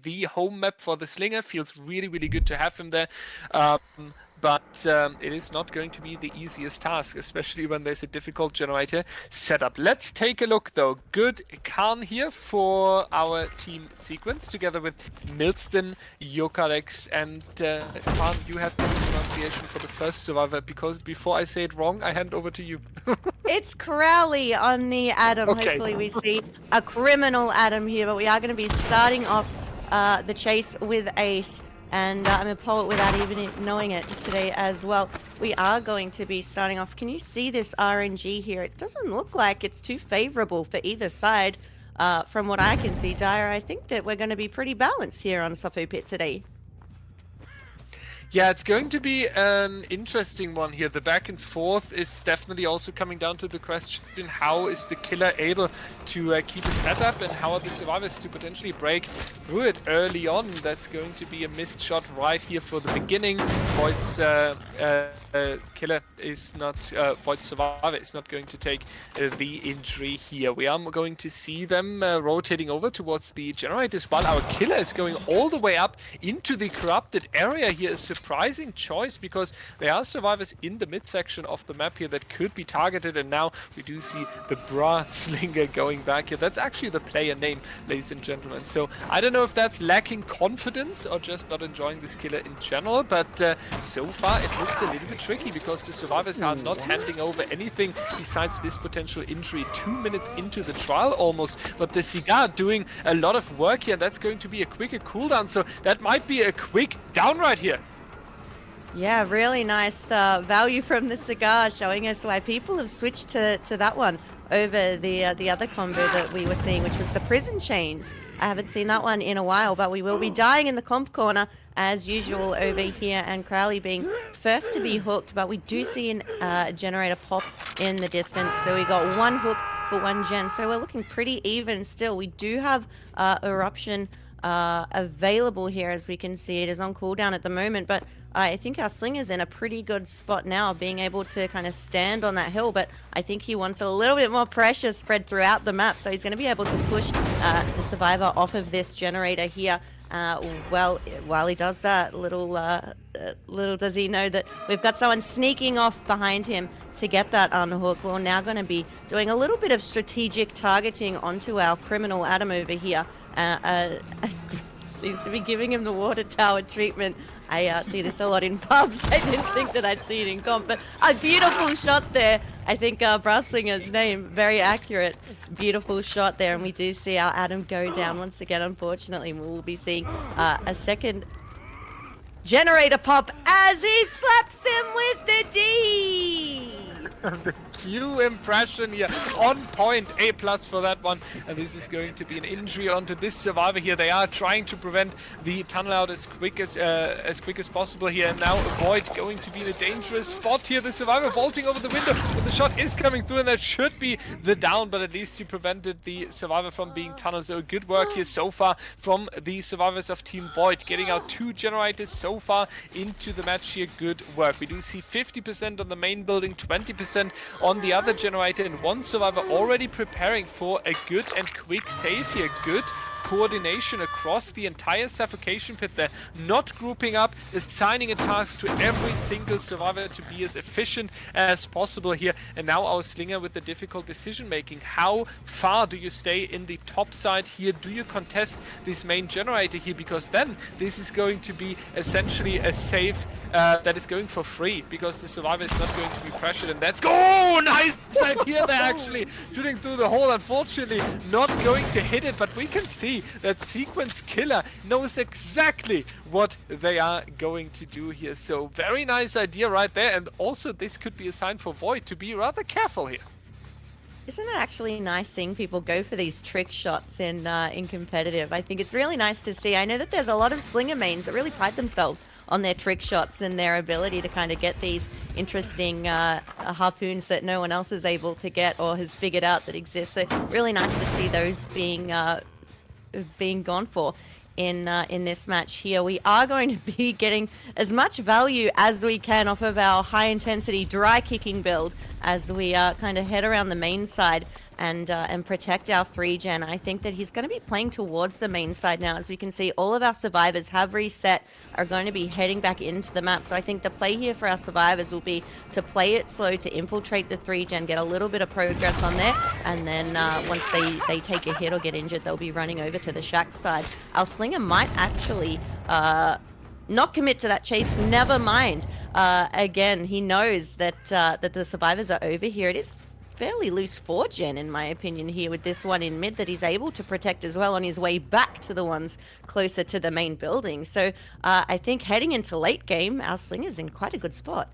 The home map for the Slinger feels really, really good to have him there. But it is not going to be the easiest task, especially when there's a difficult generator setup. Let's take a look, though. Good Khan here for our team sequence, together with Milston, Jokalex, and Khan, you had the pronunciation for the first survivor, because before I say it wrong, I hand over to you. It's Crowley on the Adam. Okay. Hopefully we see a criminal Adam here, but we are going to be starting off the chase with Ace. And I'm a poet without even knowing it today as well. We are going to be starting off. Can you see this RNG here? It doesn't look like it's too favorable for either side. From what I can see, Dyer, I think that we're going to be pretty balanced here on Suffolk Pit today. Yeah, it's going to be an interesting one here. The back and forth is definitely also coming down to the question, how is the killer able to keep a setup, and how are the survivors to potentially break through it early on? That's going to be a missed shot right here for the beginning. Void's killer is not, Void's survivor is not going to take the injury here. We are going to see them rotating over towards the generators, while our killer is going all the way up into the corrupted area here. A surprising choice, because there are survivors in the midsection of the map here that could be targeted, and now we do see the Slinger going back here. That's actually the player name, ladies and gentlemen. So I don't know if that's lacking confidence or just not enjoying this killer in general, but so far it looks a little bit tricky, because the survivors are not handing over anything besides this potential injury 2 minutes into the trial almost. But the Cigar doing a lot of work here. That's going to be a quicker cooldown, so that might be a quick down right here. Yeah, really nice value from the Cigar, showing us why people have switched to that one over the other combo that we were seeing, which was the Prison Chains. I haven't seen that one in a while, but we will be dying in the comp corner as usual over here, and Crowley being first to be hooked, but we do see a generator pop in the distance. So we got one hook for one gen, so we're looking pretty even still. We do have Eruption available here, as we can see. It is on cooldown at the moment, but I think our Slinger's in a pretty good spot now, being able to kind of stand on that hill, but I think he wants a little bit more pressure spread throughout the map, so he's going to be able to push the survivor off of this generator here. Well, while he does that, little does he know that we've got someone sneaking off behind him to get that unhook. We're now going to be doing a little bit of strategic targeting onto our criminal Adam over here. Seems to be giving him the water tower treatment. I see this a lot in pubs. I didn't think that I'd see it in comp, but a beautiful shot there. I think Slinger's name, very accurate. Beautiful shot there, and we do see our Adam go down once again, unfortunately. We'll be seeing a second generator pop as he slaps him with the D. The Q impression here on point, A+ for that one, and this is going to be an injury onto this survivor here. They are trying to prevent the tunnel out as quick as possible here, and now Void going to be in a dangerous spot here. The survivor vaulting over the window, but the shot is coming through, and that should be the down, but at least he prevented the survivor from being tunneled. So good work here so far from the survivors of Team Void, getting out 2 generators so far into the match here. Good work. We do see 50% on the main building, 20% on the other generator, and one survivor already preparing for a good and quick save here. Good coordination across the entire suffocation pit there, not grouping up, assigning a task to every single survivor to be as efficient as possible here. And now our Slinger with the difficult decision making. How far do you stay in the top side here? Do you contest this main generator here? Because then this is going to be essentially a save that is going for free, because the survivor is not going to be pressured, and that's nice idea there, actually shooting through the hole. Unfortunately not going to hit it, but we can see that Sequence Killer knows exactly what they are going to do here. So very nice idea right there, and also this could be a sign for Void to be rather careful here. Isn't it actually nice seeing people go for these trick shots in competitive? I think it's really nice to see. I know that there's a lot of Slinger mains that really pride themselves on their trick shots and their ability to kind of get these interesting harpoons that no one else is able to get or has figured out that exist. So really nice to see those being gone for. in this match here. We are going to be getting as much value as we can off of our high intensity dry kicking build as we kind of head around the main side and protect our 3-gen. I think that he's going to be playing towards the main side now. As we can see, all of our survivors have reset, are going to be heading back into the map. So I think the play here for our survivors will be to play it slow, to infiltrate the 3-gen, get a little bit of progress on there, and then once they take a hit or get injured, they'll be running over to the shack side. Our Slinger might actually not commit to that chase, never mind. Again, he knows that that the survivors are over here. It is fairly loose 4-gen in my opinion here with this one in mid that he's able to protect as well on his way back to the ones closer to the main building. So I think heading into late game, our Slinger's in quite a good spot.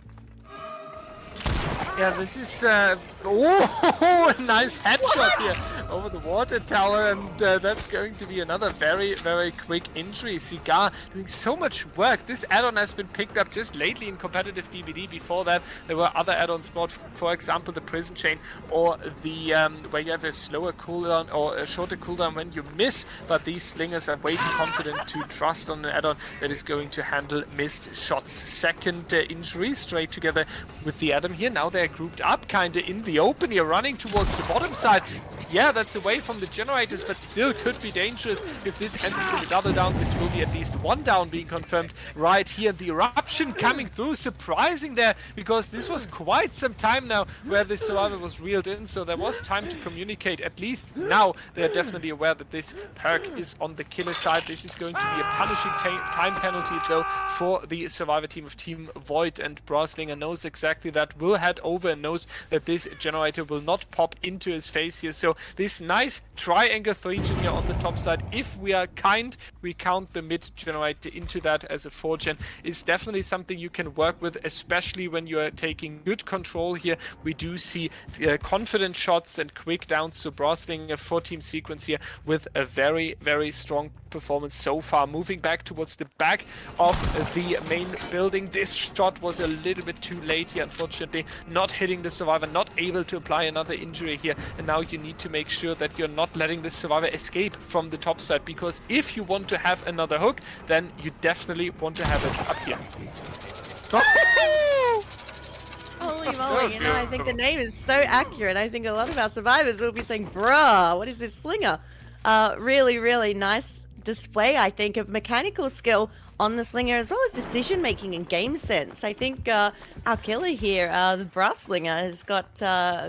Yeah, this is oh, a nice headshot here over the water tower, and that's going to be another very, very quick injury. Cigar doing so much work. This add-on has been picked up just lately in competitive DBD. Before that, there were other add-ons bought, for example, the prison chain or the where you have a slower cooldown or a shorter cooldown when you miss. But these slingers are way too confident to trust on an add-on that is going to handle missed shots. Second injury straight together with the Adam here. Now they're grouped up kind of in the open here, running towards the bottom side. Yeah, that's away from the generators, but still could be dangerous if this ends in a double down. This will be at least one down being confirmed right here. The eruption coming through, surprising there, because this was quite some time now where the survivor was reeled in, so there was time to communicate. At least now they're definitely aware that this perk is on the killer side. This is going to be a punishing time penalty though for the survivor team of Team Void, and Braslinger knows exactly that, will head over and knows that this generator will not pop into his face here. So this nice triangle 3-gen here on the top side, if we are kind, we count the mid generator into that as a 4-gen, is definitely something you can work with, especially when you are taking good control here. We do see confident shots and quick downs, so Braslinger 4-team sequence here with a very, very strong performance so far. Moving back towards the back of the main building. This shot was a little bit too late here, unfortunately, not hitting the survivor, not able to apply another injury here, and now you need to make sure that you're not letting the survivor escape from the top side, because if you want to have another hook, then you definitely want to have it up here. Holy moly, you know, I think the name is so accurate. I think a lot of our survivors will be saying, bruh, what is this Slinger? Really, really nice display, I think, of mechanical skill on the Slinger, as well as decision making and game sense. I think our killer here, the Braslinger, has got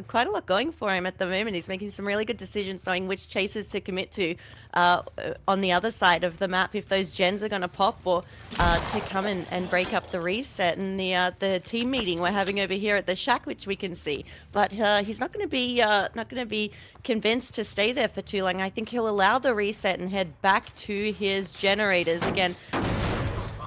quite a lot going for him at the moment. He's making some really good decisions, knowing which chases to commit to on the other side of the map, if those gens are going to pop, or to come in and break up the reset. And the team meeting we're having over here at the shack, which we can see, but he's not going to be convinced to stay there for too long. I think he'll allow the reset and head back to his generators again.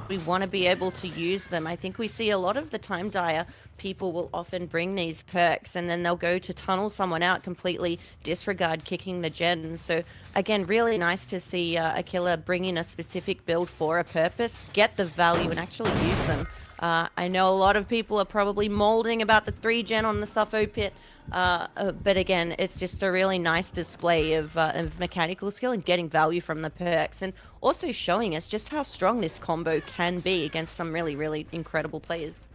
We want to be able to use them. I think we see a lot of the time, Dyer, people will often bring these perks and then they'll go to tunnel someone out, completely disregard kicking the gens. So again, really nice to see a killer bring in a specific build for a purpose, get the value and actually use them. I know a lot of people are probably molding about the 3-gen on the Suffo pit, but again, it's just a really nice display of mechanical skill and getting value from the perks, and also showing us just how strong this combo can be against some really, really incredible players.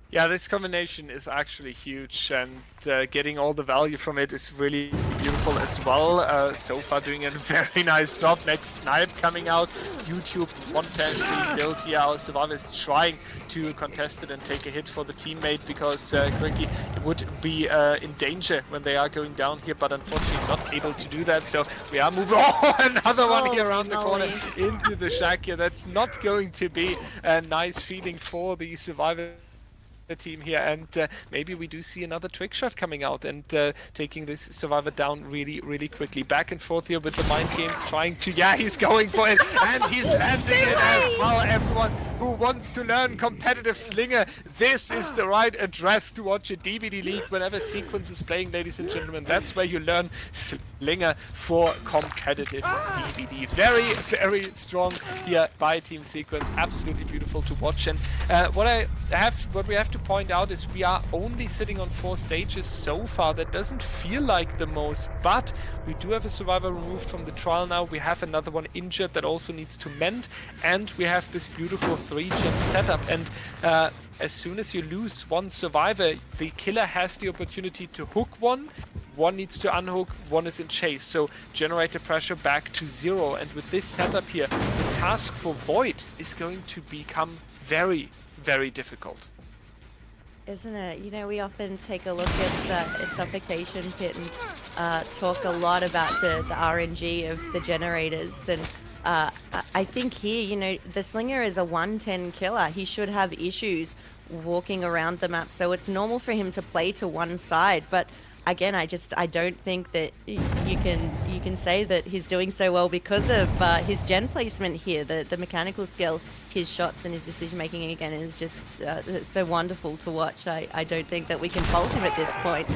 Yeah, this combination is actually huge, and getting all the value from it is really beautiful as well. So far doing a very nice job. Next snipe coming out. YouTube 110 build here. Our survivor is trying to contest it and take a hit for the teammate, because Quirky would be in danger when they are going down here, but unfortunately not able to do that. So we are moving. Oh, another one here around the corner into the shack here. That's not going to be a nice feeling for the survivor team here, and maybe we do see another trick shot coming out and taking this survivor down really, really quickly. Back and forth here with the mind games, trying to, yeah, he's going for it, and he's landing it as well. Everyone who wants to learn competitive Slinger, this is the right address to watch a DBDLeague whenever Sequence is playing, ladies and gentlemen. That's where you learn Slinger for competitive DBD. Very, very strong here by Team Sequence. Absolutely beautiful to watch. And what we have to point out is we are only sitting on 4 stages so far. That doesn't feel like the most, but we do have a survivor removed from the trial now. We have another one injured that also needs to mend, and we have this beautiful 3-gen setup. And as soon as you lose one survivor, the killer has the opportunity to hook one needs to unhook, one is in chase, so generator pressure back to 0. And with this setup here, the task for Void is going to become very, very difficult. Isn't it? You know, we often take a look at Suffocation Pit and talk a lot about the RNG of the generators. And I think here, you know, the Slinger is a 110 killer. He should have issues walking around the map, so it's normal for him to play to one side. But again, I don't think that you can say that he's doing so well because of his gen placement here. The mechanical skill, his shots and his decision making again is just so wonderful to watch. I don't think that we can fault him at this point.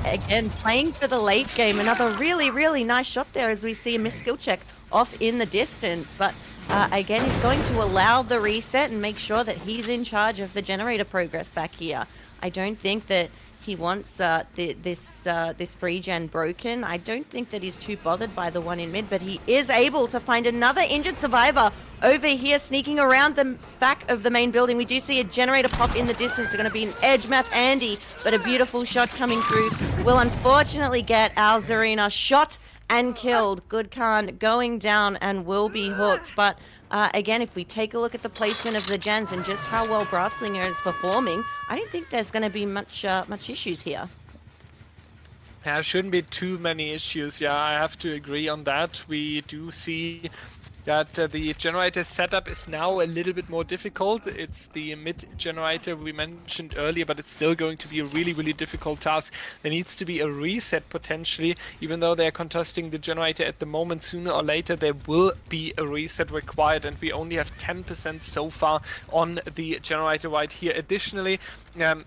Again, playing for the late game, another really, really nice shot there as we see a missed skill check off in the distance. But again, he's going to allow the reset and make sure that he's in charge of the generator progress back here. I don't think that he wants this 3-gen broken. I don't think that he's too bothered by the one in mid, but he is able to find another injured survivor over here, sneaking around the back of the main building. We do see a generator pop in the distance. They're going to be an edge math Andy, but a beautiful shot coming through will unfortunately get Al Zarina shot and killed. Good Khan going down and will be hooked. But again, if we take a look at the placement of the gens and just how well Brasslinger is performing, I don't think there's going to be much issues here. There shouldn't be too many issues. Yeah, I have to agree on that. We do see that the generator setup is now a little bit more difficult. It's the mid generator we mentioned earlier, but it's still going to be a really, really difficult task. There needs to be a reset potentially, even though they're contesting the generator at the moment. Sooner or later there will be a reset required, and we only have 10% so far on the generator right here. Additionally,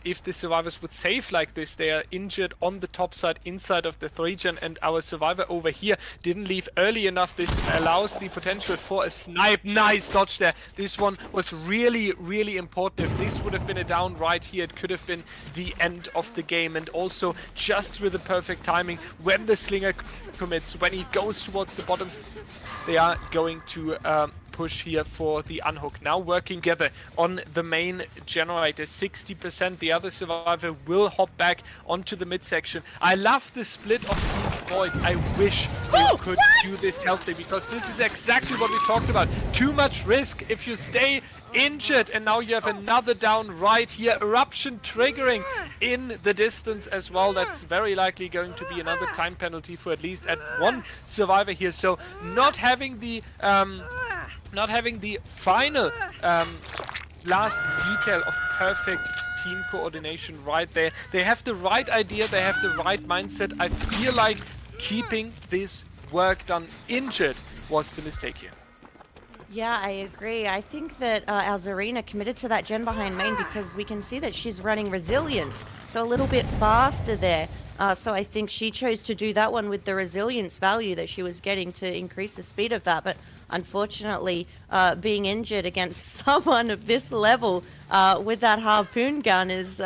if the survivors would save like this, they are injured on the top side inside of the 3-gen, and our survivor over here didn't leave early enough. This allows the potential for a snipe. Nice dodge there. This one was really, really important. If this would have been a down right here, it could have been the end of the game. And also just with the perfect timing, when the Slinger commits, when he goes towards the bottom, they are going to push here for the unhook. Now working together on the main generator, 60%. The other survivor will hop back onto the midsection. I love the split of Team Void. I wish they could do this healthily, because this is exactly what we talked about. Too much risk if you stay injured, and now you have another down right here. Eruption triggering in the distance as well. That's very likely going to be another time penalty for at least one survivor here. So not having the final last detail of perfect team coordination right there. They have the right idea, they have the right mindset. I feel like keeping this work done injured was the mistake here. Yeah, I agree. I think that our Zarina committed to that gen behind main because we can see that she's running resilience, so a little bit faster there. So I think she chose to do that one with the resilience value that she was getting to increase the speed of that. But unfortunately, being injured against someone of this level with that harpoon gun is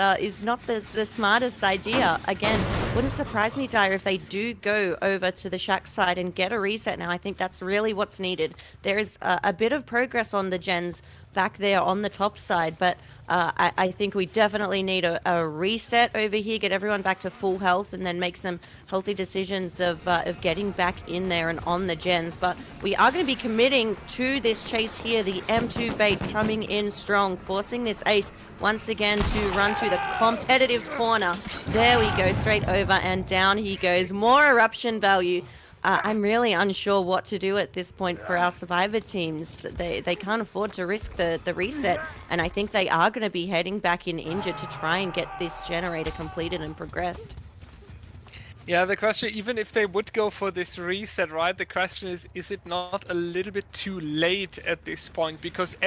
not the smartest idea. Again, wouldn't surprise me, Dyer, if they do go over to the Shack side and get a reset now. I think that's really what's needed. There is a bit of progress on the gens back there on the top side, but I think we definitely need a reset over here, get everyone back to full health, and then make some healthy decisions of getting back in there and on the gens. But we are going to be committing to this chase here. The M2 bait coming in strong, forcing this ace once again to run to the competitive corner. There we go, straight over and down he goes. More eruption value. I'm really unsure what to do at this point for our survivor teams. They can't afford to risk the reset, and I think they are going to be heading back in injured to try and get this generator completed and progressed. Yeah, the question, even if they would go for this reset, right, the question is it not a little bit too late at this point? Because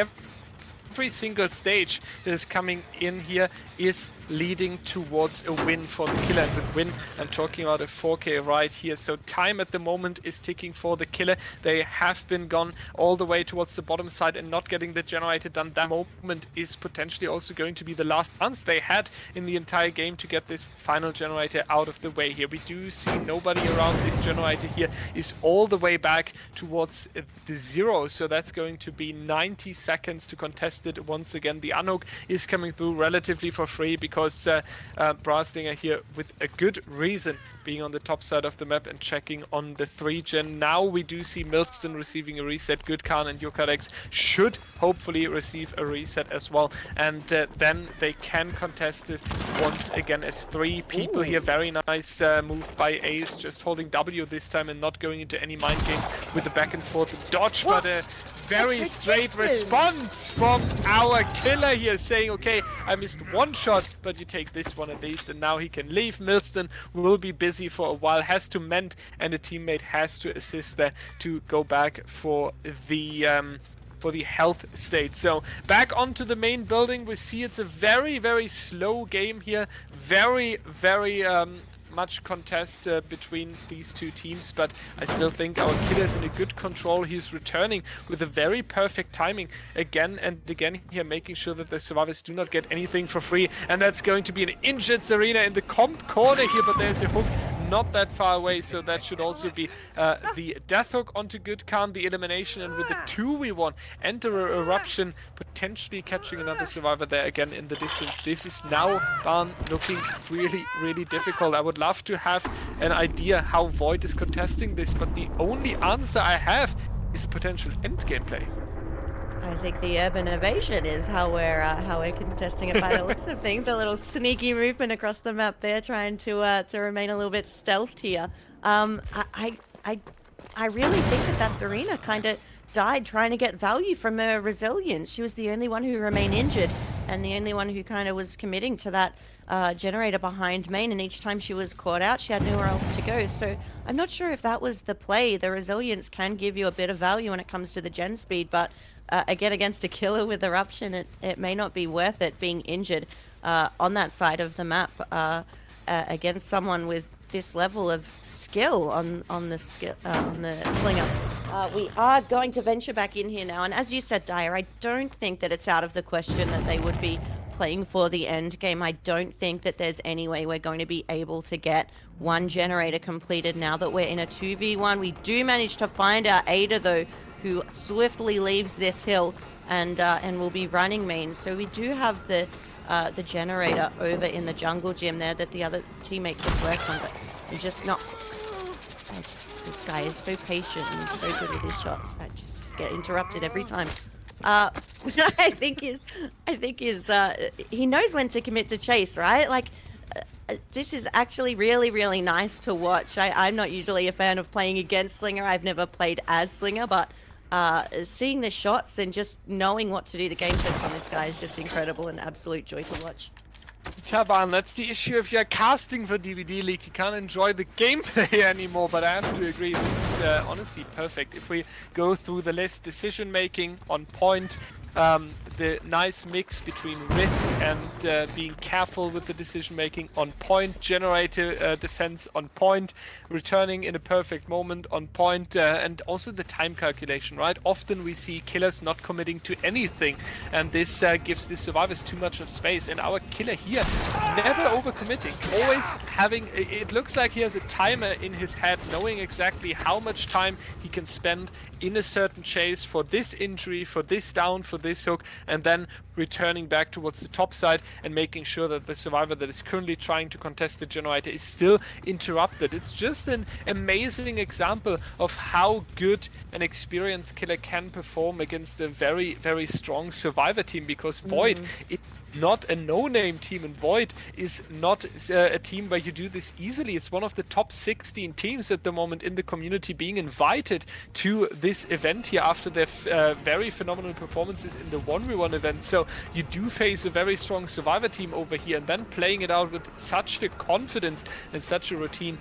every single stage that is coming in here is leading towards a win for the killer. And with win, I'm talking about a 4K right here. So time at the moment is ticking for the killer. They have been gone all the way towards the bottom side and not getting the generator done. That moment is potentially also going to be the last chance they had in the entire game to get this final generator out of the way here. We do see nobody around this generator here, is all the way back towards the 0. So that's going to be 90 seconds to contest it once again. The Anuk is coming through relatively for free because Deathslinger here with a good reason being on the top side of the map and checking on the 3-gen. Now we do see MissBarn receiving a reset. Goodkhan and Yukarex should hopefully receive a reset as well. And then they can contest it once again as 3 people here. Very nice move by Ace, just holding W this time and not going into any mind game with the back and forth dodge. But a very straight response from our killer here, saying, okay, I missed one shot, but you take this one at least. And now he can leave. MissBarn will be busy for a while, has to mend, and a teammate has to assist there to go back for the health state. So back onto the main building, we see it's a very, very slow game here. Very, very much contest between these two teams, but I still think our killer is in a good control. He's returning with a very perfect timing again and again here, making sure that the survivors do not get anything for free. And that's going to be an injured Serena in the comp corner here, but there's a hook not that far away, so that should also be the death hook onto Goodkhan, the elimination, and with the 2v1 enter eruption, potentially catching another survivor there again in the distance. This is now Barn looking really, really difficult. I would love to have an idea how Void is contesting this, but the only answer I have is potential end gameplay. I think the urban evasion is how we're contesting it by the looks of things. A little sneaky movement across the map there, trying to remain a little bit stealthed here. I really think that Serena kind of died trying to get value from her resilience. She was the only one who remained injured and the only one who kind of was committing to that generator behind main, and each time she was caught out, she had nowhere else to go. So I'm not sure if that was the play. The resilience can give you a bit of value when it comes to the gen speed, but again, against a killer with eruption, it may not be worth it being injured on that side of the map against someone with this level of skill on the slinger. We are going to venture back in here now, and as you said, Dyer, I don't think that it's out of the question that they would be playing for the end game. I don't think that there's any way we're going to be able to get one generator completed now that we're in a 2v1. We do manage to find our Ada though, who swiftly leaves this hill and will be running main. So we do have the generator over in the jungle gym there that the other teammate could work on, but we're just not. This guy is so patient and so good with his shots. I just get interrupted every time. I think he knows when to commit to chase, right? Like, this is actually really, really nice to watch. I'm not usually a fan of playing against Slinger. I've never played as Slinger, but seeing the shots and just knowing what to do, the game sense on this guy is just incredible and absolute joy to watch. Yeah, Barn, that's the issue if you're casting for DBDLeague. You can't enjoy the gameplay anymore, but I have to agree, this is honestly perfect. If we go through the list, decision making on point, the nice mix between risk and being careful with the decision making on point, generator defense on point, returning in a perfect moment on point, and also the time calculation, right? Often we see killers not committing to anything, and this gives the survivors too much of space. And our killer here, never overcommitting, always having, it looks like he has a timer in his head, knowing exactly how much time he can spend in a certain chase for this injury, for this down, for this hook, and then returning back towards the top side and making sure that the survivor that is currently trying to contest the generator is still interrupted. It's just an amazing example of how good an experienced killer can perform against a very, very strong survivor team, because Void, it's not a no-name team, and Void is not a team where you do this easily. It's one of the top 16 teams at the moment in the community being invited to this event here after their very phenomenal performances in the 1v1 event. So you do face a very strong survivor team over here, and then playing it out with such a confidence and such a routine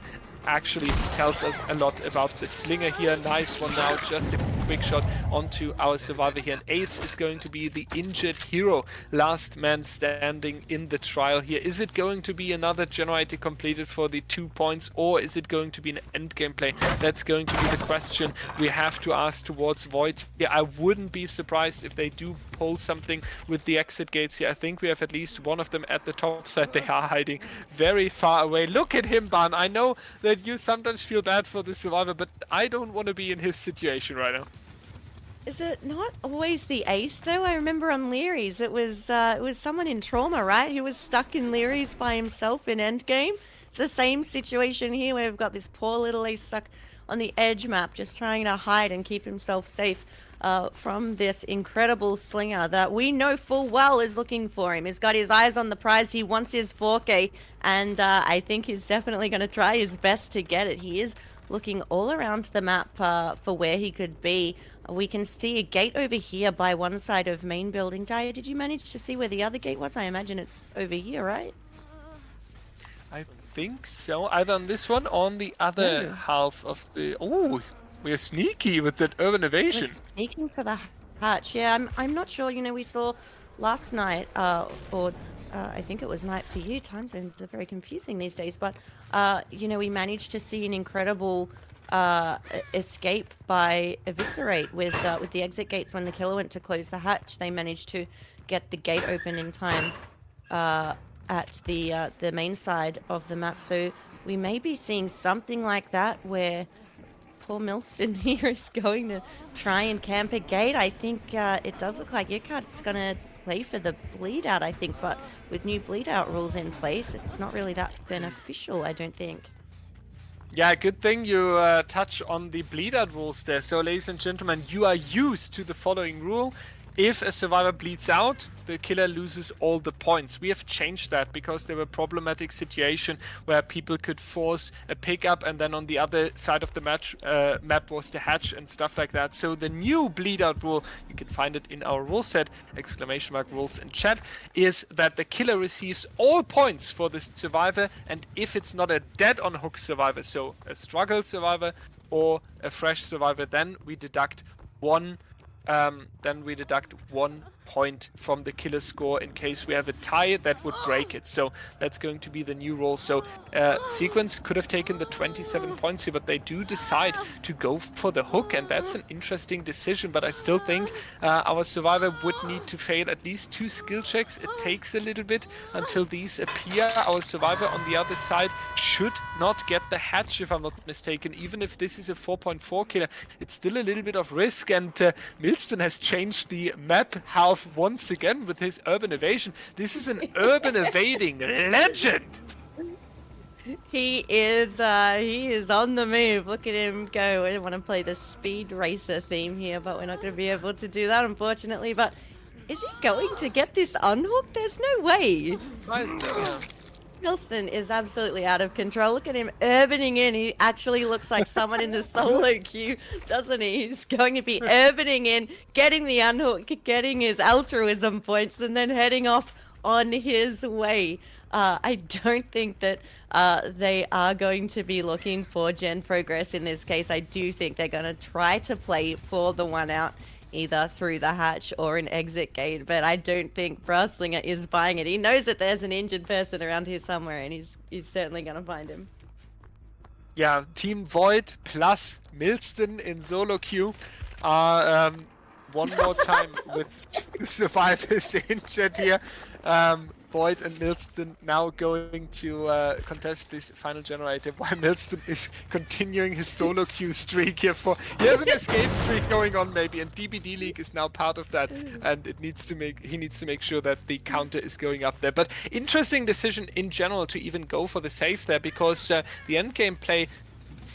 actually tells us a lot about the Slinger here. Nice one now, just a quick shot onto our survivor here. And Ace is going to be the injured hero, last man standing in the trial here. Is it going to be another generator completed for the 2 points, or is it going to be an endgame play? That's going to be the question we have to ask towards Void. Yeah, I wouldn't be surprised if they do pull something with the exit gates here. I think we have at least one of them at the top side. They are hiding very far away. Look at him, Barn. I know that you sometimes feel bad for the survivor, but I don't want to be in his situation right now. Is it not always the Ace though? I remember on Leary's it was someone in trauma, right? Who was stuck in Leary's by himself in endgame. It's the same situation here where we've got this poor little Ace stuck on the edge map, just trying to hide and keep himself safe from this incredible slinger that we know full well is looking for him. He's got his eyes on the prize. He wants his 4K, and I think he's definitely going to try his best to get it. He is looking all around the map for where he could be. We can see a gate over here by one side of main building. Daya, did you manage to see where the other gate was? I imagine it's over here, right? I think so. Either on this one or on the other half of the... Oh, we're sneaky with that urban evasion. Sneaking for the hatch. Yeah, I'm not sure. You know, we saw last night, or I think it was night for you. Time zones are very confusing these days. But, you know, we managed to see an incredible escape by Eviscerate with the exit gates. When the killer went to close the hatch, they managed to get the gate open in time at the main side of the map. So we may be seeing something like that where poor Milston here is going to try and camp a gate. I think it does look like Yurkart's going to play for the bleed out, I think, but with new bleed out rules in place, it's not really that beneficial, I don't think. Yeah, good thing you touch on the bleed out rules there. So, ladies and gentlemen, you are used to the following rule. If a survivor bleeds out, the killer loses all the points. We have changed that because there were problematic situation where people could force a pickup, and then on the other side of the map was the hatch and stuff like that. So the new bleed out rule, you can find it in our rule set, !rules in chat, is that the killer receives all points for the survivor, and if it's not a dead on hook survivor, so a struggle survivor or a fresh survivor, then we deduct one point from the killer score. In case we have a tie, that would break it. So that's going to be the new rule. So Sequence could have taken the 27 points here, but they do decide to go for the hook, and that's an interesting decision. But I still think our survivor would need to fail at least 2 skill checks. It takes a little bit until these appear. Our survivor on the other side should not get the hatch, if I'm not mistaken. Even if this is a 4.4 killer, it's still a little bit of risk, and Milston has changed the map half once again with his urban evasion. This is an urban evading legend. He is on the move. Look at him go. I don't want to play the speed racer theme here, but we're not going to be able to do that, unfortunately. But is he going to get this unhooked? There's no way. Milston is absolutely out of control. Look at him urbaning in. He actually looks like someone in the solo queue, doesn't he? He's going to be urbaning in, getting the unhook, getting his altruism points, and then heading off on his way. I don't think that they are going to be looking for gen progress in this case. I do think they're going to try to play for the one out, either through the hatch or an exit gate, but I don't think Deathslinger is buying it. He knows that there's an injured person around here somewhere, and he's certainly going to find him. Yeah, Team Void plus Milston in solo queue are one more time with 2 survivors injured here. Void and Milston now going to contest this final generator, while Milston is continuing his solo queue streak here. He has an escape streak going on maybe, and DBDLeague is now part of that, and he needs to make sure that the counter is going up there. But interesting decision in general to even go for the save there, because the endgame play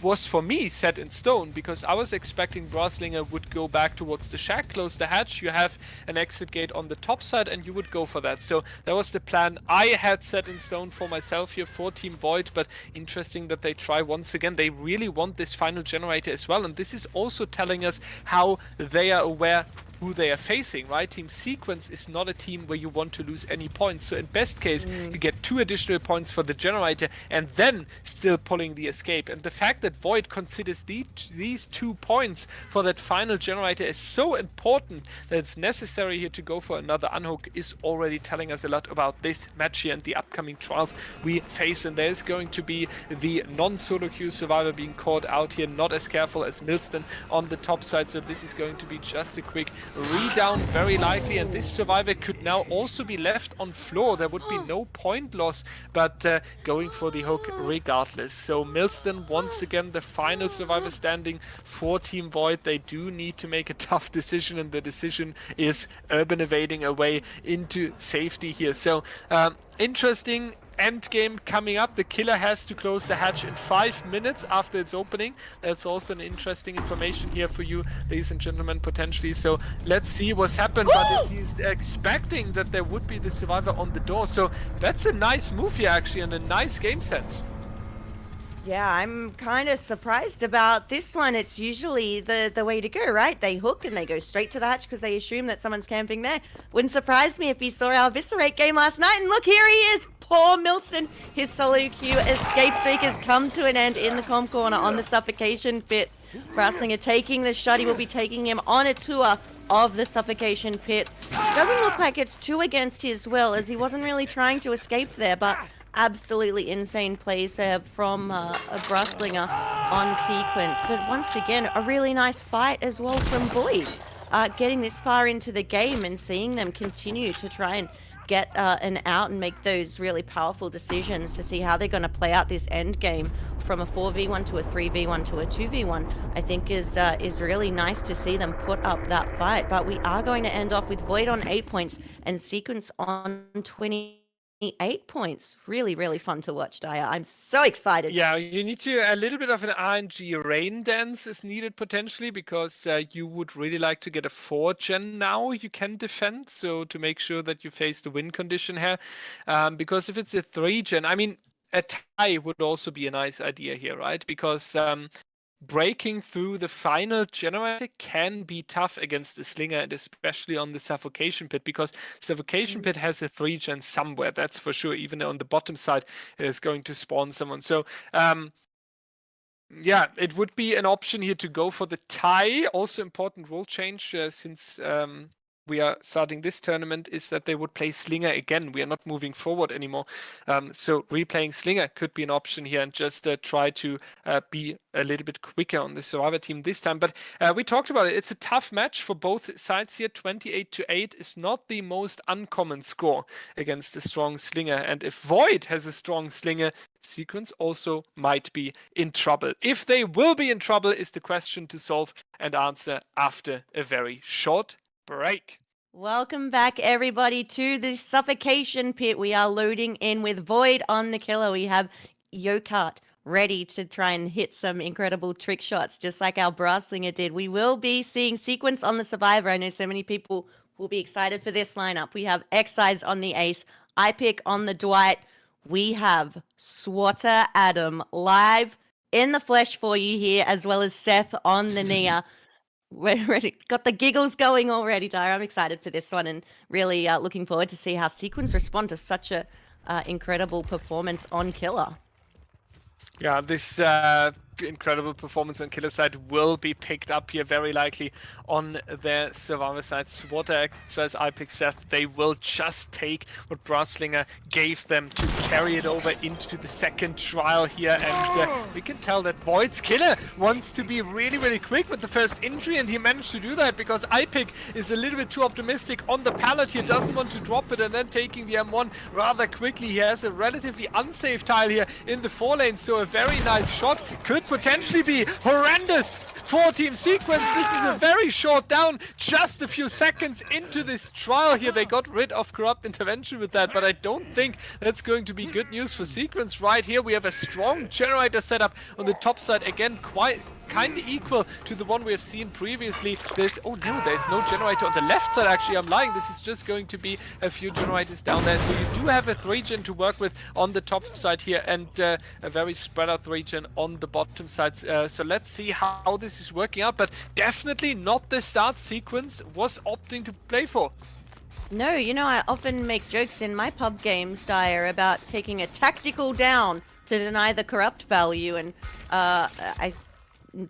was for me set in stone, because I was expecting Deathslinger would go back towards the shack, close the hatch, you have an exit gate on the top side, and you would go for that. So that was the plan I had set in stone for myself here for Team Void. But interesting that they try once again. They really want this final generator as well, and this is also telling us how they are aware who they are facing, right? Team Sequence is not a team where you want to lose any points. So in best case, you get 2 additional points for the generator and then still pulling the escape. And the fact that Void considers these 2 points for that final generator is so important that it's necessary here to go for another unhook is already telling us a lot about this match here and the upcoming trials we face. And there's going to be the non-solo queue survivor being caught out here, not as careful as Millston on the top side. So this is going to be just a quick redown, very likely, and this survivor could now also be left on floor. There would be no point loss, but going for the hook regardless. So Millston once again the final survivor standing for Team Void. They do need to make a tough decision, and the decision is urban evading away into safety here. So interesting end game coming up. The killer has to close the hatch in 5 minutes after its opening. That's also an interesting information here for you, ladies and gentlemen, potentially. So let's see what's happened. But he's expecting that there would be the survivor on the door. So that's a nice move here, actually, and a nice game sense. Yeah, I'm kind of surprised about this one. It's usually the way to go, right? They hook and they go straight to the hatch because they assume that someone's camping there. Wouldn't surprise me if we saw our Viscerate game last night. And look, here he is. Poor Millston. His solo queue escape streak has come to an end in the comp corner on the suffocation pit. Deathslinger taking the shot. He will be taking him on a tour of the suffocation pit. Doesn't look like it's 2 against his will, as he wasn't really trying to escape there, but absolutely insane plays there from a Deathslinger on Sequence. But once again, a really nice fight as well from Void. Getting this far into the game and seeing them continue to try and get an out and make those really powerful decisions to see how they're going to play out this end game from a 4v1 to a 3v1 to a 2v1, I think is really nice to see them put up that fight. But we are going to end off with Void on 8 points and Sequence on 28 points. Really, really fun to watch, Daya. I'm so excited. Yeah, you need a little bit of an RNG rain dance is needed potentially, because you would really like to get a 4-gen now you can defend, so to make sure that you face the win condition here. Because if it's a 3-gen, I mean, a tie would also be a nice idea here, right? Because breaking through the final generator can be tough against the Slinger, and especially on the Suffocation Pit, because Suffocation Pit has a 3-gen somewhere, that's for sure. Even on the bottom side, it is going to spawn someone. So, yeah, it would be an option here to go for the tie. Also important rule change since we are starting this tournament is that they would play Slinger again. We are not moving forward anymore. So replaying Slinger could be an option here, and just try to be a little bit quicker on the Survivor team this time. But we talked about it. It's a tough match for both sides here. 28-8 is not the most uncommon score against a strong Slinger. And if Void has a strong Slinger, Sequence also might be in trouble. If they will be in trouble is the question to solve and answer after a very short break. Welcome back, everybody, to the Suffocation Pit. We are loading in with Void on the killer. We have Yokart ready to try and hit some incredible trick shots, just like our Deathslinger did. We will be seeing Sequence on the Survivor. I know so many people will be excited for this lineup. We have Excise on the Ace, iPick on the Dwight. We have Swatter Adam live in the flesh for you here, as well as Seth on the Nia. We're ready. Got the giggles going already, Dara. I'm excited for this one, and really looking forward to see how Sequence respond to such a incredible performance on Killer. Yeah, this incredible performance on Killer side will be picked up here very likely on their Survivor side. Swatter, Excise, iPick, Seth, they will just take what Deathslinger gave them to carry it over into the second trial here. And we can tell that Void's Killer wants to be really, really quick with the first injury, and he managed to do that because iPick is a little bit too optimistic on the pallet here, doesn't want to drop it, and then taking the M1 rather quickly. He has a relatively unsafe tile here in the 4 lane, so a very nice shot could potentially be horrendous for Team Sequence. This is a very short down, just a few seconds into this trial here. They got rid of Corrupt Intervention with that, but I don't think that's going to be good news for Sequence right here. We have a strong generator setup on the top side again, kind of equal to the one we have seen previously. There's no generator on the left side. Actually, I'm lying. This is just going to be a few generators down there. So you do have a 3-gen to work with on the top side here, and a very spread out 3-gen on the bottom side. So let's see how this is working out, but definitely not the start sequence was opting to play for. No, you know, I often make jokes in my pub games, Dyer, about taking a tactical down to deny the corrupt value, and I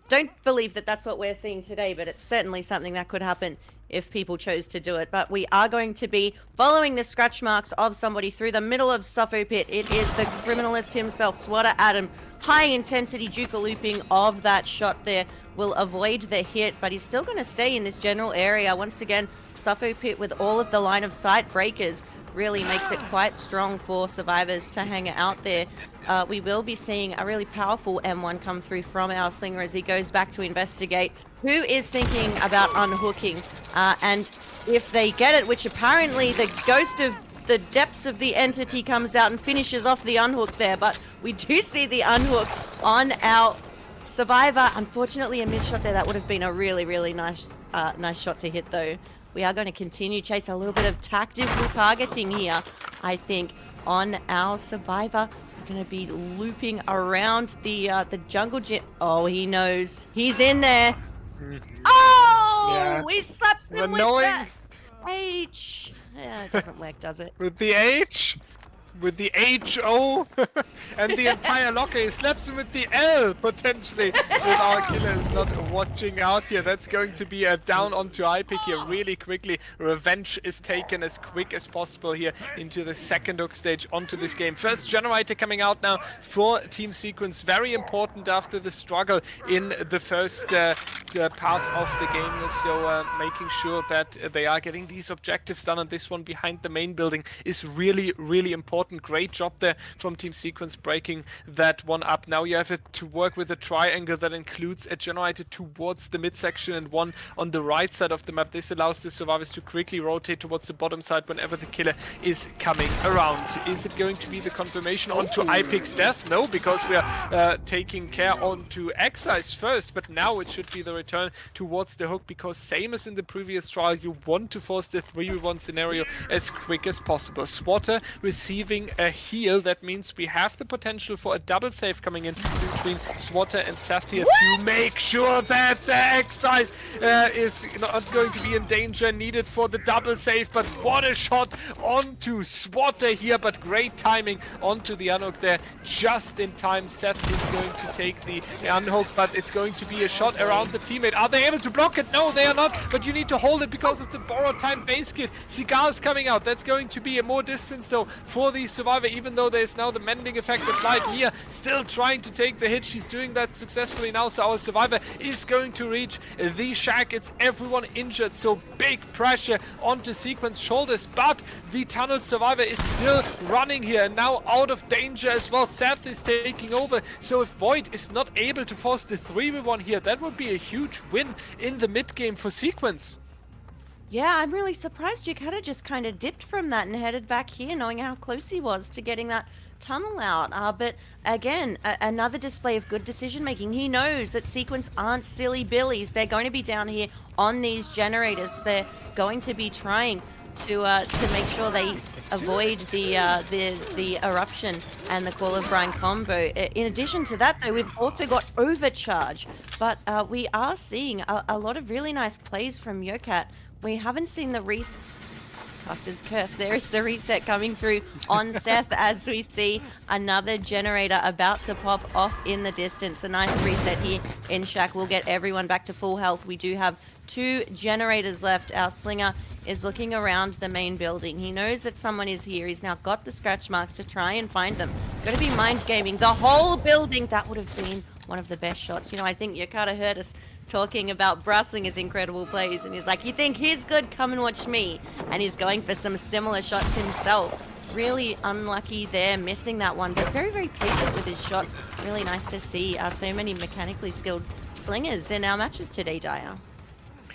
don't believe that that's what we're seeing today, but it's certainly something that could happen if people chose to do it. But we are going to be following the scratch marks of somebody through the middle of Suffo Pit. It is the criminalist himself, Swatter Adam. High intensity Juka looping of that shot there will avoid the hit, but he's still going to stay in this general area. Once again, Suffo Pit with all of the line of sight breakers really makes it quite strong for survivors to hang out there. We will be seeing a really powerful M1 come through from our Slinger as he goes back to investigate who is thinking about unhooking. And if they get it, which apparently the ghost of the depths of the entity comes out and finishes off the unhook there, but we do see the unhook on our survivor. Unfortunately, a missed shot there. That would have been a really, really nice shot to hit, though. We are going to continue chase a little bit of tactical targeting here, I think, on our survivor. We're going to be looping around the jungle gym. Oh, he knows. He's in there. Oh! Yeah. He slaps him with that H. Yeah, it doesn't work, does it? With the H? With the H-O and the entire locker. He slaps him with the L, potentially, if our killer is not watching out here. That's going to be a down onto iPick here really quickly. Revenge is taken as quick as possible here into the second hook stage onto this game. First generator coming out now for Team Sequence. Very important after the struggle in the first part of the game here. So making sure that they are getting these objectives done, and this one behind the main building is really, really important. Great job there from Team Sequence breaking that one up. Now you have to work with a triangle that includes a generator towards the midsection and one on the right side of the map. This allows the survivors to quickly rotate towards the bottom side whenever the killer is coming around. Is it going to be the confirmation onto iPick's death? No, because we are taking care onto Excise first, but now it should be the return towards the hook, because same as in the previous trial, you want to force the 3v1 scenario as quick as possible. Swatter receiving a heal. That means we have the potential for a double save coming in between Swatter and Seth here to make sure that the Excise is not going to be in danger, needed for the double save. But what a shot onto Swatter here, but great timing onto the unhook there just in time. Seth is going to take the unhook, but it's going to be a shot around the teammate. Are they able to block it? No, they are not, but you need to hold it because of the borrowed time base kit. Cigar's coming out. That's going to be a more distance though for the survivor, even though there's now the mending effect applied. Mia still trying to take the hit. She's doing that successfully now, so our survivor is going to reach the shack. It's everyone injured, so big pressure onto Sequence shoulders, but the tunnel survivor is still running here and now out of danger as well. Seth is taking over, so if Void is not able to force the 3v1 here, that would be a huge win in the mid game for Sequence. Yeah, I'm really surprised Jukata just kind of dipped from that and headed back here, knowing how close he was to getting that tunnel out. But again, another display of good decision making. He knows that Sequence aren't silly billies. They're going to be down here on these generators. They're going to be trying to make sure they avoid the eruption and the Call of Brine combo. In addition to that, though, we've also got overcharge. But we are seeing a lot of really nice plays from Yokat. We haven't seen the Buster's Curse. There is the reset coming through on Seth as we see another generator about to pop off in the distance. A nice reset here in Shack will get everyone back to full health. We do have 2 generators left. Our Slinger is looking around the main building. He knows that someone is here. He's now got the scratch marks to try and find them. Going to be mind gaming the whole building. That would have been one of the best shots. You know, I think Yokata heard us talking about Braslinger's incredible plays, and he's like, you think he's good? Come and watch me. And he's going for some similar shots himself. Really unlucky there, missing that one, but very, very patient with his shots. Really nice to see so many mechanically skilled slingers in our matches today, Dyer.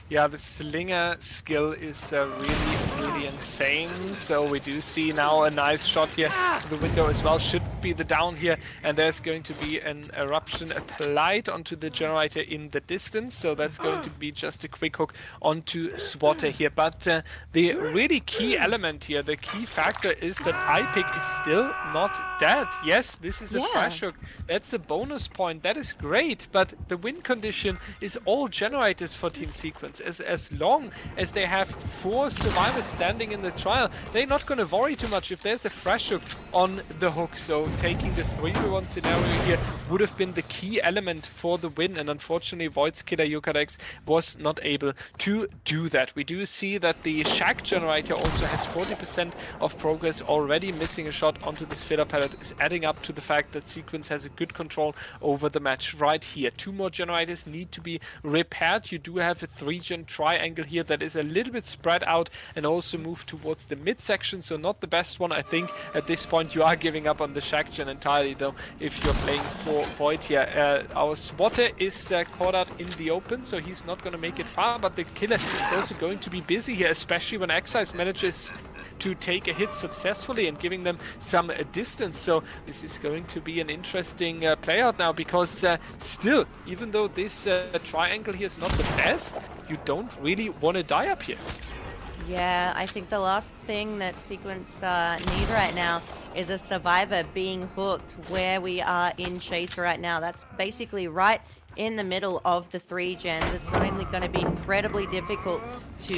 Yeah, the Slinger skill is really insane. So we do see now a nice shot here. The window as well should be be the down here, and there's going to be an eruption applied onto the generator in the distance, so that's going to be just a quick hook onto Swatter here. But the really key element here, the key factor is that iPick is still not dead. Yes, this is a fresh hook. That's a bonus point. That is great, but the win condition is all generators for Team Sequence. As long as they have 4 survivors standing in the trial, they're not going to worry too much if there's a fresh hook on the hook. So taking the 3v1 scenario here would have been the key element for the win, and unfortunately Void's killer Yukadex was not able to do that. We do see that the Shack generator also has 40% of progress already. Missing a shot onto this filler pallet is adding up to the fact that Sequence has a good control over the match right here. 2 more generators need to be repaired. You do have a 3-gen triangle here that is a little bit spread out and also move towards the midsection, so not the best one. I think at this point you are giving up on the Shack gen entirely though if you're playing for Void here. Our Swatter is caught out in the open, so he's not going to make it far, but the killer is also going to be busy here, especially when Excise manages to take a hit successfully and giving them some distance. So this is going to be an interesting play out now, because still, even though this triangle here is not the best, you don't really want to die up here. Yeah, I think the last thing that Sequence need right now is a survivor being hooked where we are in chase right now. That's basically right in the middle of the 3 gens. It's not only going to be incredibly difficult to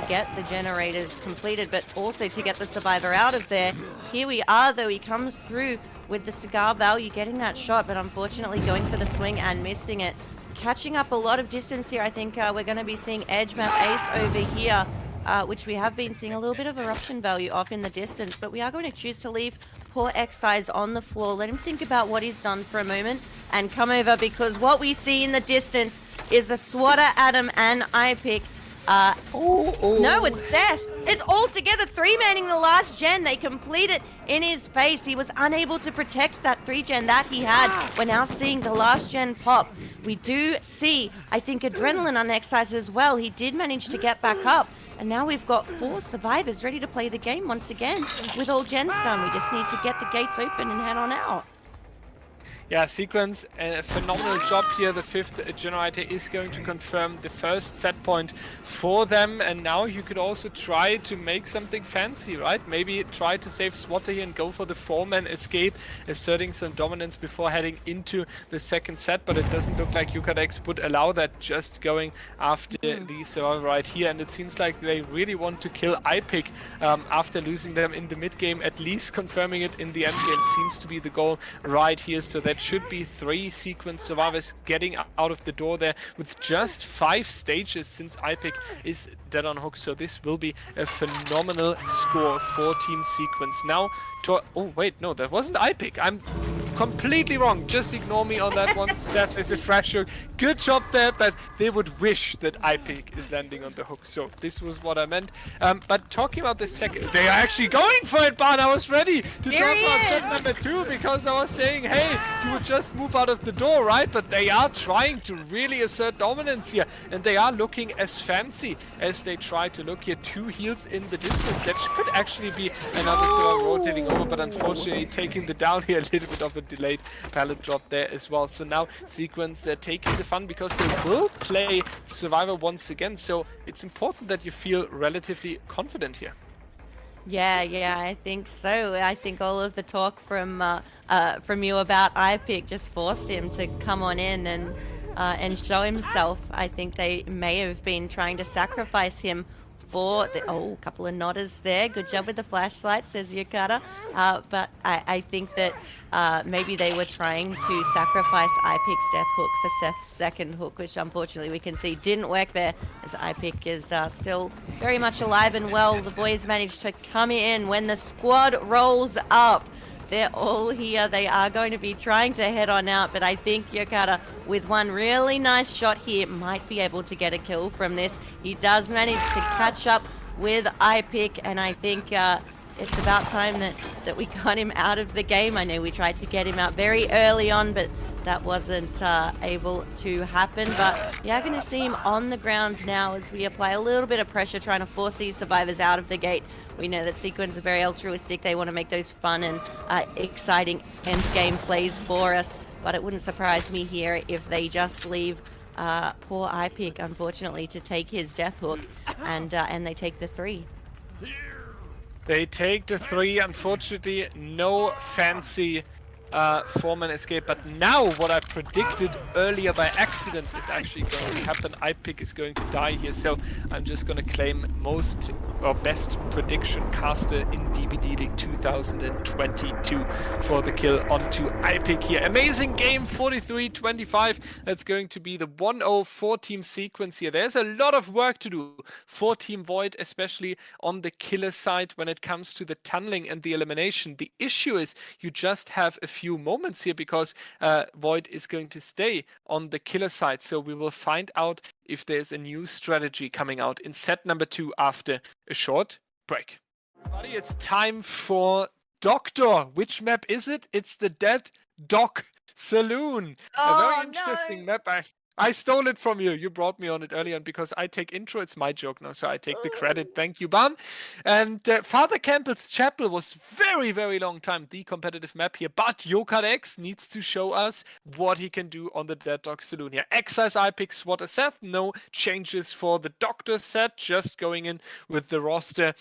get the generators completed, but also to get the survivor out of there. Here we are, though. He comes through with the cigar value, getting that shot, but unfortunately going for the swing and missing it. Catching up a lot of distance here. I think we're going to be seeing Edge Map Ace over here, which we have been seeing a little bit of eruption value off in the distance, but we are going to choose to leave poor Excise on the floor. Let him think about what he's done for a moment and come over, because what we see in the distance is a Swatter, Adam, and iPick. No, it's Death. It's all together, 3-manning the last gen. They complete it in his face. He was unable to protect that 3-gen that he had. We're now seeing the last gen pop. We do see, I think, Adrenaline on Excise as well. He did manage to get back up. And now we've got 4 survivors ready to play the game once again with all gens done. We just need to get the gates open and head on out. Yeah, Sequence, a phenomenal job here. The 5th generator is going to confirm the first set point for them, and now you could also try to make something fancy, right? Maybe try to save Swatter here and go for the 4-man escape, asserting some dominance before heading into the second set, but it doesn't look like Yukadex would allow that, just going after the survivor right here. And it seems like they really want to kill iPick after losing them in the mid game. At least confirming it in the end game seems to be the goal right here, so that should be 3 Sequence survivors getting out of the door there with just 5 stages since iPick is dead on hook. So this will be a phenomenal score for Team Sequence. Now to... Oh wait, no, that wasn't iPick. I'm completely wrong. Just ignore me on that one. Seth is a fresh hook. Good job there, but they would wish that iPick is landing on the hook. So this was what I meant. But talking about the second... They are actually going for it, Barn. I was ready to talk about set number 2, because I was saying, hey, you would just move out of the door, right? But they are trying to really assert dominance here, and they are looking as fancy as they try to look here. 2 heals in the distance. That could actually be another survivor rotating over, but unfortunately taking the down here, a little bit of a delayed pallet drop there as well. So now Sequence taking the fun, because they will play survivor once again. So it's important that you feel relatively confident here. Yeah, I think so. I think all of the talk from you about iPick just forced him to come on in and show himself. I think they may have been trying to sacrifice him for the... Oh, a couple of nodders there. Good job with the flashlight, says Yukata. But I think that maybe they were trying to sacrifice iPick's death hook for Seth's second hook, which unfortunately we can see didn't work there, as iPick is still very much alive and well. The boys managed to come in when the squad rolls up. They're all here. They are going to be trying to head on out, but I think Yokata, with one really nice shot here, might be able to get a kill from this. He does manage to catch up with iPick, and I think it's about time that we got him out of the game. I know we tried to get him out very early on, but that wasn't able to happen. But yeah, going to see him on the ground now as we apply a little bit of pressure, trying to force these survivors out of the gate. We know that Sequence are very altruistic. They want to make those fun and exciting end game plays for us. But it wouldn't surprise me here if they just leave poor iPick, unfortunately, to take his death hook, and they take the 3. They take the 3. Unfortunately, no fancy 4-man escape. But now what I predicted earlier by accident is actually going to happen. iPick is going to die here. So I'm just going to claim most or best prediction caster in DBDLeague 2022 for the kill onto iPick here. Amazing game, 43-25. That's going to be the 1-0 4-team sequence here. There's a lot of work to do for Team Void, especially on the killer side when it comes to the tunneling and the elimination. The issue is you just have a few moments here because Void is going to stay on the killer side. So we will find out if there's a new strategy coming out in set number 2 after a short break. Everybody, it's time for Doctor. Which map is it? It's the Dead Dog Saloon. A very interesting map. I stole it from you. You brought me on it earlier, and because I take intro, it's my joke now, so I take the credit. Thank you, Barn. And Father Campbell's Chapel was very, very long time the competitive map here, but Yokadex needs to show us what he can do on the Dead Dog Saloon here. Excise iPick SWAT Seth, no changes for the Doctor set, just going in with the roster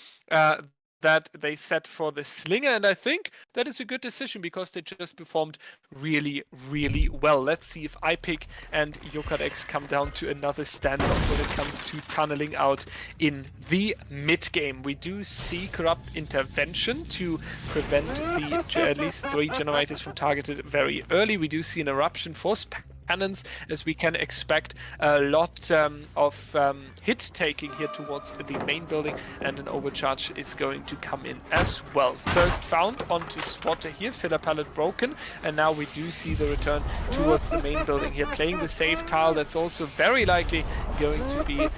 that they set for the Slinger, and I think that is a good decision because they just performed really, really well. Let's see if iPick and Yokadex come down to another standoff when it comes to tunneling out in the mid-game. We do see Corrupt Intervention to prevent the at least 3 generators from targeted very early. We do see an Eruption Force cannons, as we can expect a lot of hit taking here towards the main building, and an overcharge is going to come in as well. First found onto Swatter here, filler pallet broken, and now we do see the return towards the main building here, playing the safe tile. That's also very likely going to be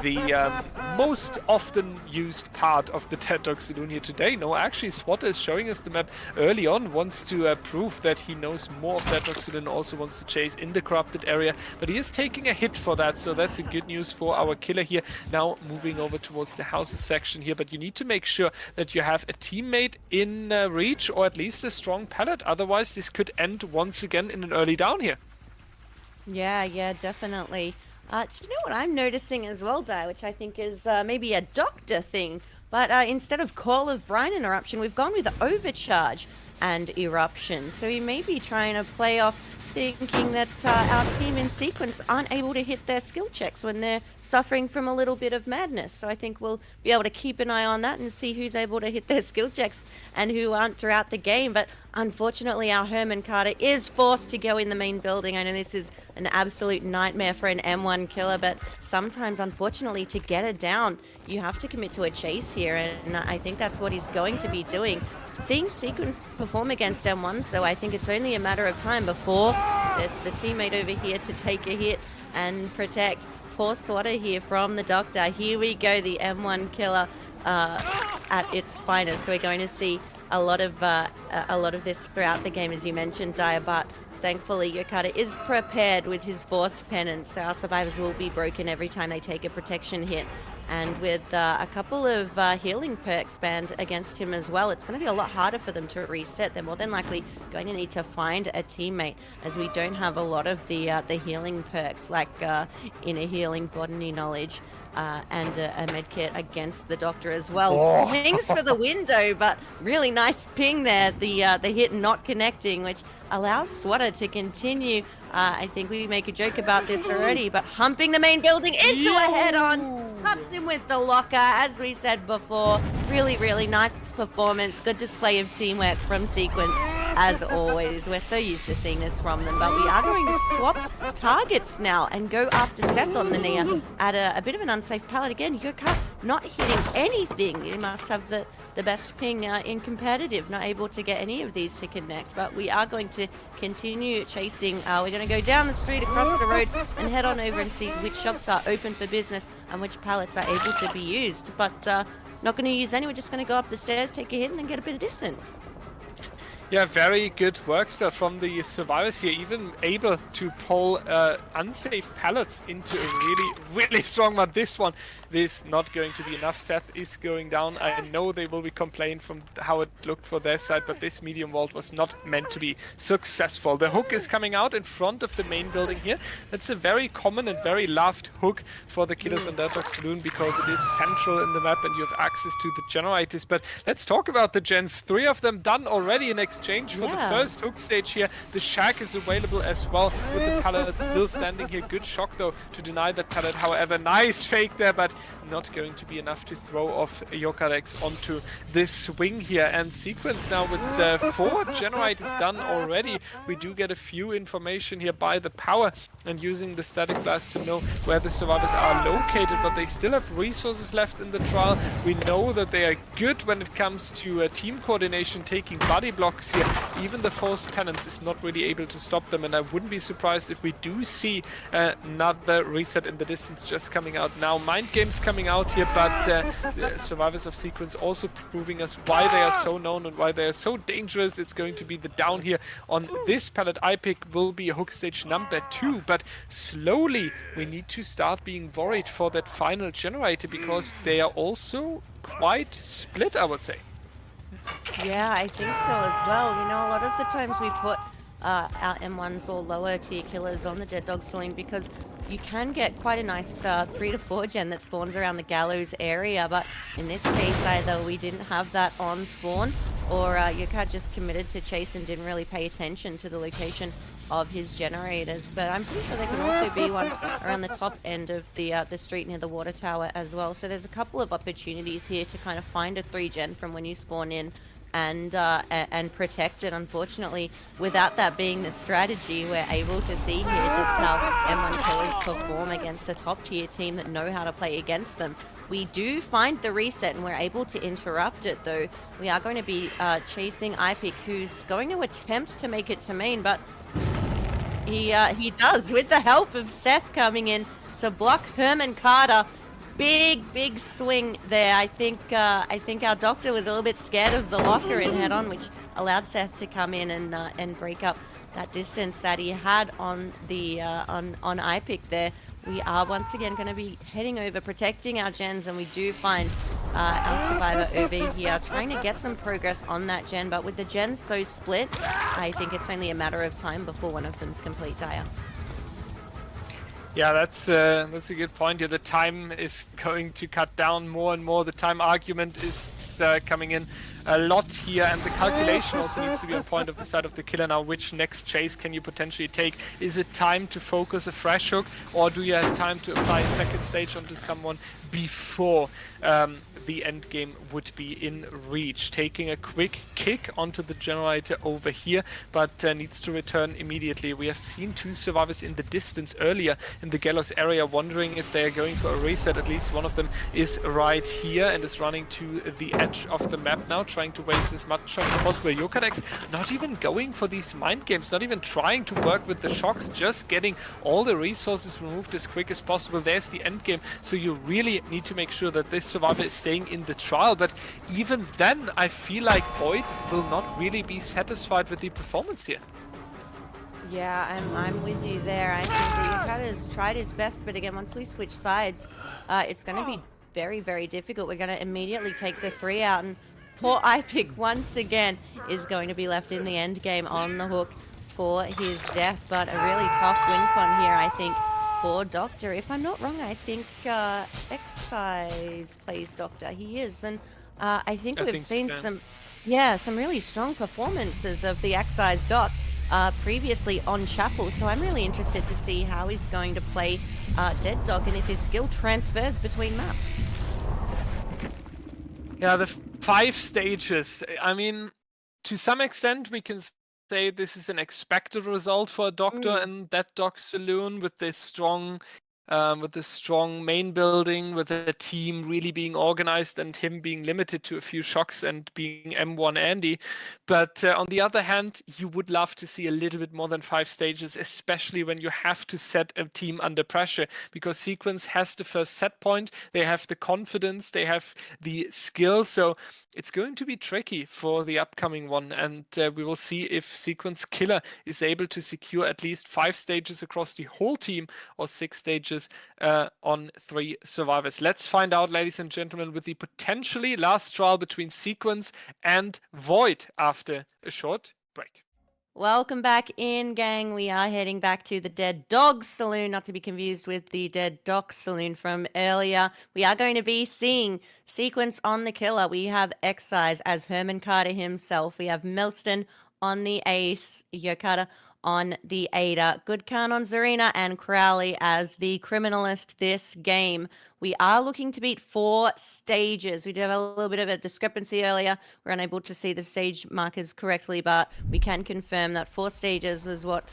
the most often used part of the Dead Dog Saloon here today. No, actually Swatter is showing us the map early on, wants to prove that he knows more of Dead Dog Saloon, also wants to chase in the corrupted area, but he is taking a hit for that, so that's a good news for our killer here. Now moving over towards the houses section here, but you need to make sure that you have a teammate in reach, or at least a strong pallet, otherwise this could end once again in an early down here. Yeah, definitely. Do you know what I'm noticing as well, Di, which I think is maybe a Doctor thing, but instead of Call of Brine and Eruption, we've gone with Overcharge and Eruption, so he may be trying to play off thinking that our team in Sequence aren't able to hit their skill checks when they're suffering from a little bit of madness. So I think we'll be able to keep an eye on that and see who's able to hit their skill checks and who aren't throughout the game. But unfortunately, our Herman Carter is forced to go in the main building. I know this is an absolute nightmare for an M1 killer, but sometimes, unfortunately, to get it down, you have to commit to a chase here, and I think that's what he's going to be doing. Seeing Sequence perform against M1s, though, I think it's only a matter of time before there's the teammate over here to take a hit and protect. Poor Swatter here from the Doctor. Here we go, the M1 killer at its finest. We're going to see a lot of this throughout the game, as you mentioned, Dyer, but thankfully Yokata is prepared with his forced penance, so our survivors will be broken every time they take a protection hit. And with a couple of healing perks banned against him as well, it's going to be a lot harder for them to reset. They're more than likely going to need to find a teammate, as we don't have a lot of the healing perks, like inner healing, botany knowledge, and a medkit against the Doctor as well. Oh. Thanks for the window, but really nice ping there. The hit not connecting, which allows Swatter to continue. I think we make a joke about this already, but humping the main building into a head-on, humps him with the locker, as we said before. Really, really nice performance. Good display of teamwork from Sequence, as always. We're so used to seeing this from them, but we are going to swap targets now and go after Seth on the Nia at a bit of an unsafe pallet. Again, Yoka not hitting anything. He must have the best ping in competitive, not able to get any of these to connect, but we are going to continue chasing. We're going to go down the street, across the road, and head on over and see which shops are open for business and which pallets are able to be used. But not going to use any. We're just going to go up the stairs, take a hit, and then get a bit of distance. Yeah, very good work still from the survivors here, even able to pull unsafe pallets into a really strong one. This one is not going to be enough. Seth is going down. I know they will be complaining from how it looked for their side, but this medium vault was not meant to be successful. The hook is coming out in front of the main building here. That's a very common and very loved hook for the killers on Deadlock Saloon because it is central in the map and you have access to the generators. But let's talk about the gens. 3 of them done already in exchange for the first hook stage here. The shack is available as well with the pallet still standing here. Good shock though to deny that pallet. However, nice fake there, but not going to be enough to throw off Yokarex onto this swing here. And Sequence now with the 4 generators done already. We do get a few information here by the power and using the static blast to know where the survivors are located, but they still have resources left in the trial. We know that they are good when it comes to team coordination, taking body blocks here. Even the forced penance is not really able to stop them, and I wouldn't be surprised if we do see another reset in the distance just coming out now. Mind games coming out here, but the survivors of Sequence also proving us why they are so known and why they are so dangerous. It's going to be the down here on this pallet. I pick will be a hook stage number 2, but slowly we need to start being worried for that final generator because they are also quite split, I would say. Yeah, I think so as well. You know, a lot of the times we put our M1s or lower tier killers on the Dead Dog Saloon because you can get quite a nice 3 to 4 gen that spawns around the gallows area, but in this case either we didn't have that on spawn or Yuka just committed to chase and didn't really pay attention to the location of his generators. But I'm pretty sure there can also be one around the top end of the street near the water tower as well. So there's a couple of opportunities here to kind of find a 3 gen from when you spawn in and protect it. Unfortunately, without that being the strategy, we're able to see here just how M1 killers perform against a top tier team that know how to play against them. We do find the reset and we're able to interrupt it though. We are going to be chasing iPick, who's going to attempt to make it to main, but he does with the help of Seth coming in to block Herman Carter. Big swing there. I think our doctor was a little bit scared of the locker and head on, which allowed Seth to come in and break up that distance that he had on the on iPick there. We are once again going to be heading over, protecting our gens, and we do find our survivor over here trying to get some progress on that gen, but with the gens so split, I think it's only a matter of time before one of them's complete dire. Yeah, that's a good point here. The time is going to cut down more and more. The time argument is coming in a lot here, and the calculation also needs to be on point of the side of the killer now. Which next chase can you potentially take? Is it time to focus a fresh hook, or do you have time to apply a second stage onto someone before the end game would be in reach? Taking a quick kick onto the generator over here, but needs to return immediately. We have seen 2 survivors in the distance earlier in the gallows area, wondering if they are going for a reset. At least one of them is right here and is running to the edge of the map now, trying to waste as much time as possible. Yokarex not even going for these mind games, not even trying to work with the shocks, just getting all the resources removed as quick as possible. There's the end game, so you really need to make sure that this survivor is staying in the trial. But even then, I feel like Void will not really be satisfied with the performance here. Yeah, I'm with you there. I think that Yuka has tried his best, but again, once we switch sides, it's going to be very difficult. We're going to immediately take the 3 out, and poor iPick once again is going to be left in the end game on the hook for his death. But a really tough win con here, I think, for Doctor. If I'm not wrong, I think Excise plays Doctor. He is, and I think we've seen some really strong performances of the Excise Doc previously on Chapel. So I'm really interested to see how he's going to play Dead Dog and if his skill transfers between maps. Yeah, the 5 stages. I mean, to some extent, we can say this is an expected result for a Doctor and Dead Dog Saloon with this strong main building, with the team really being organized and him being limited to a few shocks and being M1 Andy. But on the other hand, you would love to see a little bit more than 5 stages, especially when you have to set a team under pressure, because Sequence has the first set point, they have the confidence, they have the skill. So it's going to be tricky for the upcoming one, and we will see if Sequence Killer is able to secure at least 5 stages across the whole team or 6 stages on 3 survivors. Let's find out, ladies and gentlemen, with the potentially last trial between Sequence and Void after a short break. Welcome back in, gang. We are heading back to the Dead Dog Saloon, not to be confused with the Dead Doc Saloon from earlier. We are going to be seeing Sequence on the Killer. We have Excise as Herman Carter himself. We have Milston on the Ace, Yokata on the Ada, Goodkhan on Zarina, and Crowley as the Criminalist this game. We are looking to beat 4 stages. We do have a little bit of a discrepancy earlier. We're unable to see the stage markers correctly, but we can confirm that 4 stages was what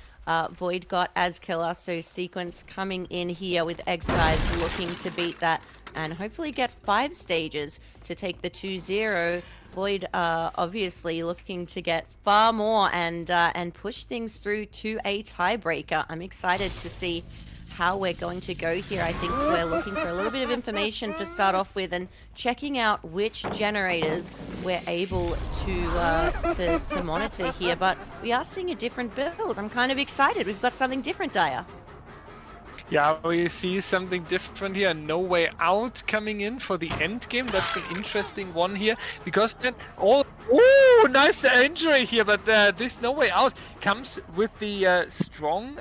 Void got as Killer. So Sequence coming in here with Excise looking to beat that and hopefully get 5 stages to take the 2-0. Void obviously looking to get far more and push things through to a tiebreaker. I'm excited to see how we're going to go here. I think we're looking for a little bit of information to start off with and checking out which generators we're able to monitor here. But we are seeing a different build. I'm kind of excited. We've got something different, Dyer. Yeah, we see something different here. No Way Out coming in for the end game. That's an interesting one here because then oh, nice injury here. But this No Way Out comes with the strong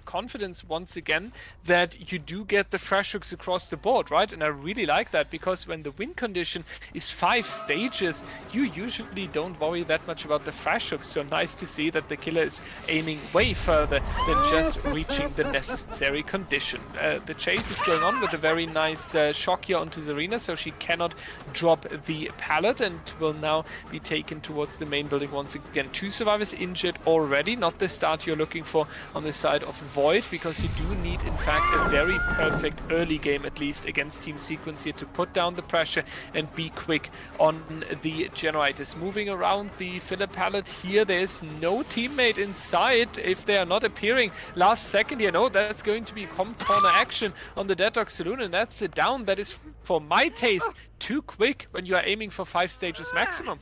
confidence once again that you do get the fresh hooks across the board, right? And I really like that because when the win condition is 5 stages, you usually don't worry that much about the fresh hooks. So nice to see that the Killer is aiming way further than just reaching the necessary condition. The chase is going on with a very nice shock here onto Zarina, so she cannot drop the pallet and will now be taken towards the main building once again. 2 survivors injured already, not the start you're looking for on the side of Void, because you do need in fact a very perfect early game at least against Team Sequence here to put down the pressure and be quick on the generators. Moving around the filler pallet here, there's no teammate inside if they are not appearing last second here. No, that's going to be comp corner action on the Dead Dog Saloon, and that's a down that is, for my taste, too quick when you are aiming for 5 stages maximum.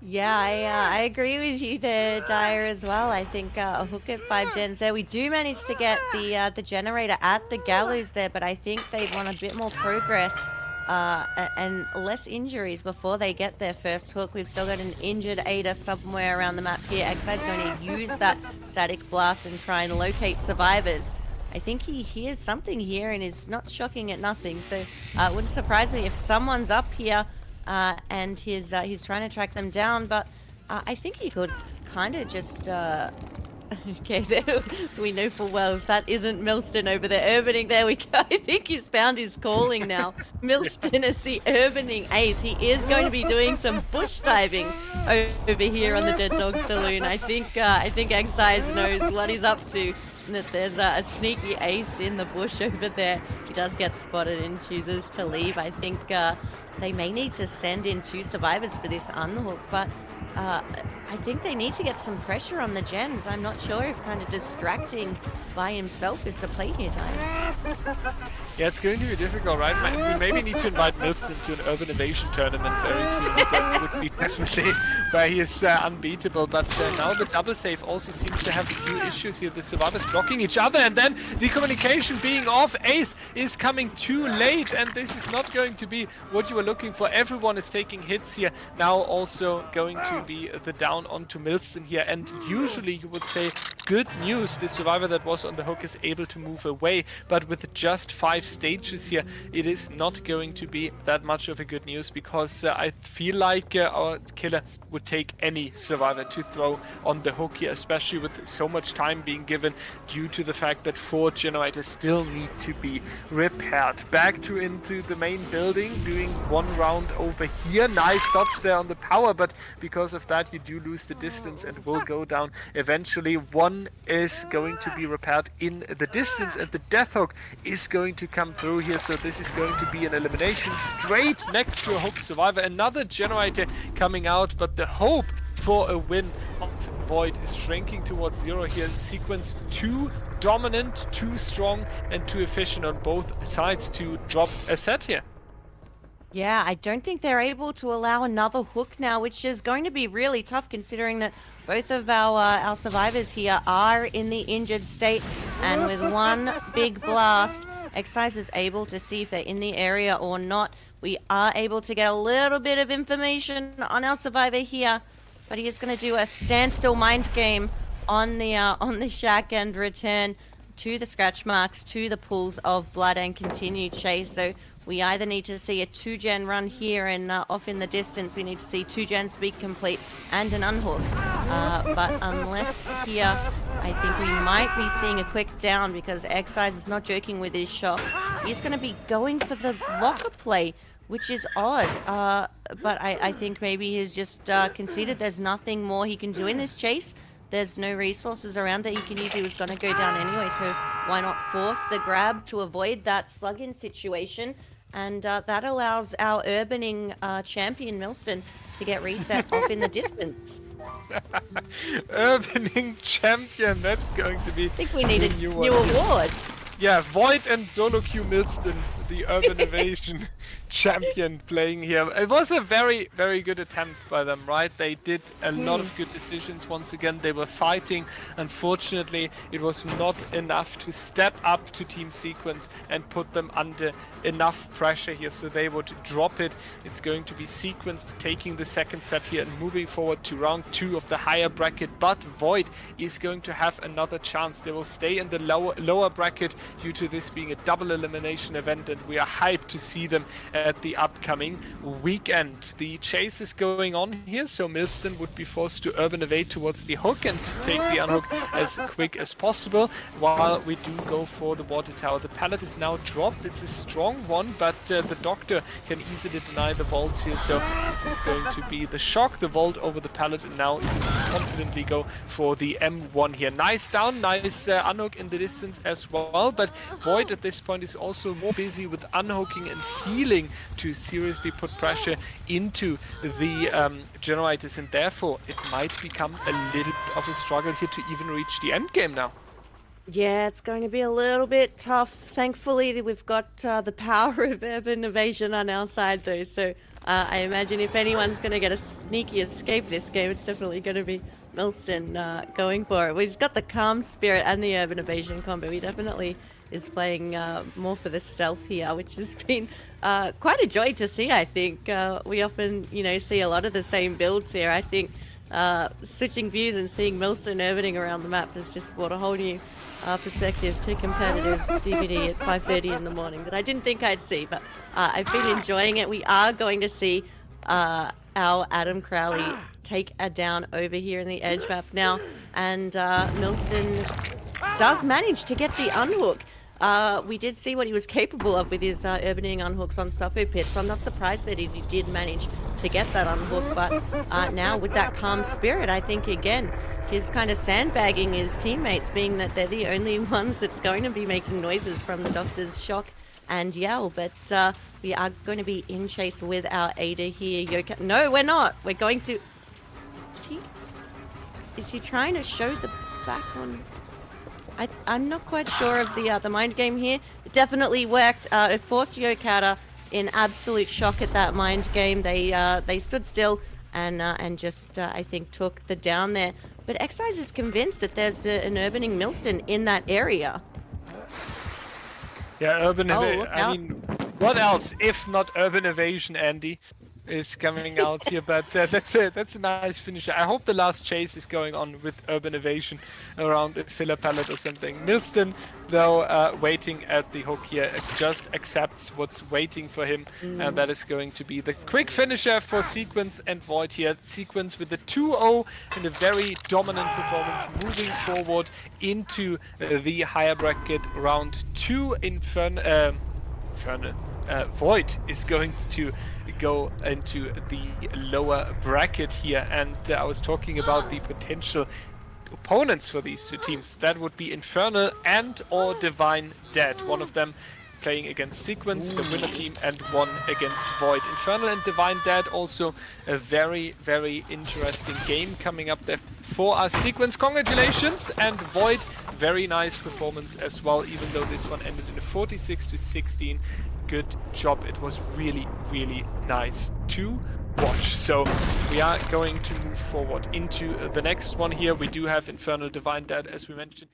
Yeah, I agree with you there, Dyer, as well. I think a hook at 5 gens there. We do manage to get the generator at the gallows there, but I think they'd want a bit more progress and less injuries before they get their first hook. We've still got an injured Ada somewhere around the map here. Exide's going to use that static blast and try and locate survivors. I think he hears something here and is not shocking at nothing, so it wouldn't surprise me if someone's up here and he's trying to track them down, but I think he could kind of just okay, there we know full well if that isn't Milston over there urbaning. There we go. I think he's found his calling now. Milston is the urbaning ace. He is going to be doing some bush diving over here on the Dead Dog Saloon. I think Excise knows what he's up to. And that there's a sneaky ace in the bush over there. He does get spotted and chooses to leave. I think they may need to send in 2 survivors for this unhook, but I think they need to get some pressure on the gens. I'm not sure if kind of distracting by himself is the play here, Time. Yeah, it's going to be difficult, right? We maybe need to invite Milston to an Urban Invasion tournament very soon. That would be definitely where he is unbeatable. But now the double save also seems to have a few issues here. The survivors blocking each other, and then the communication being off. Ace is coming too late, and this is not going to be what you were looking for. Everyone is taking hits here. Now also going to be the down onto Milston here, and usually you would say good news. The survivor that was on the hook is able to move away, but with just 5 stages here, it is not going to be that much of a good news, because I feel like our Killer would take any survivor to throw on the hook here, especially with so much time being given due to the fact that 4 generators still need to be repaired. Back to into the main building, doing 1 round over here. Nice dodge there on the power, but because of that you do lose the distance and will go down eventually. 1 is going to be repaired in the distance, and the death hook is going to come through here, so this is going to be an elimination straight next to a hook survivor. Another generator coming out, but the hope for a win of Void is shrinking towards 0 here. Sequence too dominant, too strong, and too efficient on both sides to drop a set here. Yeah, I don't think they're able to allow another hook now, which is going to be really tough considering that both of our survivors here are in the injured state. And with one big blast, Exercise is able to see if they're in the area or not. We are able to get a little bit of information on our survivor here, but he is going to do a standstill mind game on the shack and return to the scratch marks, to the pools of blood, and continue chase. So we either need to see a 2-gen run here and off in the distance. We need to see 2 gens be complete and an unhook. But unless here, I think we might be seeing a quick down because Exercise is not joking with his shots. He's going to be going for the locker play, which is odd. But I think maybe he's just conceded there's nothing more he can do in this chase. There's no resources around that he can use. He was going to go down anyway, so why not force the grab to avoid that slug-in situation? And that allows our urbaning champion, Milston, to get reset off in the distance. Urbaning champion, that's going to be... I think we need a new award. Yeah, Void and Solo Q Milston, the Urban Evasion champion playing here. It was a very, very good attempt by them, right? They did a lot of good decisions once again. They were fighting. Unfortunately, it was not enough to step up to Team Sequence and put them under enough pressure here, so they would drop it. It's going to be Sequence taking the second set here and moving forward to round 2 of the higher bracket, but Void is going to have another chance. They will stay in the lower bracket due to this being a double elimination event, and we are hyped to see them at the upcoming weekend. The chase is going on here, so Milston would be forced to urban evade towards the hook and take the unhook as quick as possible, while we do go for the water tower. The pallet is now dropped. It's a strong one, but the Doctor can easily deny the vaults here, so this is going to be the shock, the vault over the pallet, and now you can confidently go for the M1 here. Nice down, nice unhook in the distance as well, but Void at this point is also more busy with unhooking and healing to seriously put pressure into the generators, and therefore it might become a little bit of a struggle here to even reach the end game now. Yeah, it's going to be a little bit tough. Thankfully, we've got the power of urban evasion on our side, though. So I imagine if anyone's going to get a sneaky escape this game, it's definitely going to be Milston going for it. He's got the calm spirit and the urban evasion combo. He definitely is playing more for the stealth here, which has been quite a joy to see, I think. We often, see a lot of the same builds here. I think switching views and seeing Milston urbaning around the map has just brought a whole new perspective to competitive DBD at 5:30 in the morning that I didn't think I'd see, but I've been enjoying it. We are going to see our Adam Crowley take a down over here in the edge map now, and Milston does manage to get the unhook. We did see what he was capable of with his urbaning unhooks on Suffo Pit, so I'm not surprised that he did manage to get that unhook, but now with that calm spirit, I think again, he's kind of sandbagging his teammates, being that they're the only ones that's going to be making noises from the Doctor's shock and yell, but we are going to be in chase with our Ada here. No, we're not. We're going to... Is he trying to show the back on... I'm not quite sure of the mind game here. It definitely worked. It forced Yokata in absolute shock at that mind game. They stood still and just I think took the down there. But Exercise is convinced that there's an urbaning Milston in that area. Yeah, urban evasion. I mean, what else if not urban evasion, Andy? Is coming out here, but that's a nice finisher. I hope the last chase is going on with urban evasion around a filler pallet or something. Milston, though, waiting at the hook here, just accepts what's waiting for him, and that is going to be the quick finisher for Sequence and Void here. Sequence with a 2-0 and a very dominant performance, moving forward into the higher bracket round 2. Void is going to go into the lower bracket here, and I was talking about the potential opponents for these two teams. That would be Infernal and or Divine Dead. One of them playing against Sequence, the winner team, and 1 against Void. Infernal and Divine Dad also a very, very interesting game coming up there for us. Sequence, congratulations, and Void, very nice performance as well, even though this one ended in a 46-16. Good job. It was really, really nice to watch. So we are going to move forward into the next one here. We do have Infernal Divine Dad, as we mentioned.